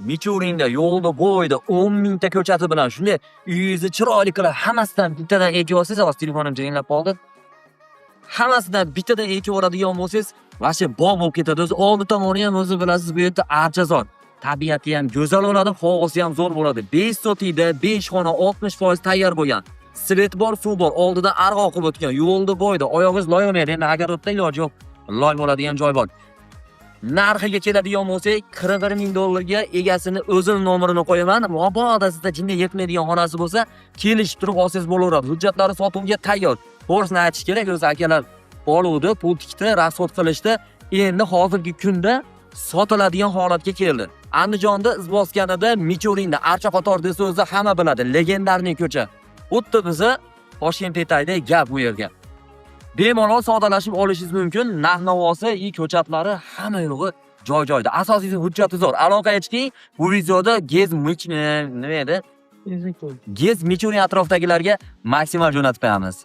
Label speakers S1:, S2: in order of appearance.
S1: Michurinda yo'lda bo'yida 10 mingta ko'chati bilan shunday uyingizni chiroyli qilib hammasidan bittadan ekib olsangiz, hozir telefonim jiringlab qoldi. Hammasidan bittadan ekib oladigan bo'lsangiz, vaqti bog' bo'lib ketadi. O'zi oldi tomoni ham o'zi bilasiz, bu yerda archazor. Tabiati ham go'zal bo'ladi, havosi ham zo'r bo'ladi. 5 sotikda 5 xona 60% tayyor bo'lgan. Svet bor, suv bor, oldidan arq oqib o'tgan, yo'lda bo'yida oyog'ingiz loyamaydi. Endi agar o'tda iloji yo'q, loy bo'ladigan joy bor. Narxiga keladigan bo'lsak, 41 ming dollarga egasini o'zining nomerini qo'yaman. Mabodo sizda jinni yetmaydigan xonasi bo'lsa, kelishib turib olsangiz bo'laveradi. Hujjatlari sotuvga tayyor. To'g'risini aytish kerak, o'zi akalar oluvdi, pul tikdi, rasxod qilishdi. Endi hozirgi kunda sotiladigan holatga keldi. Andijonda iz bosganida Michurinda archa qator desa o'zi hamma biladi. Legendarniy ko'cha. Xuddi bizni Toshkentdagi gap bu yerga. Bemalol sodalashib olishingiz mumkin. Narx-navosi, ko'chatlari hamma yo'g'i joy-joyda. Asosiysi hujjati zo'r. Aloqaga chiqing. Bu videoda nima edi? Gez Michurin atrofidagilarga maksimal jo'natib qo'yamiz.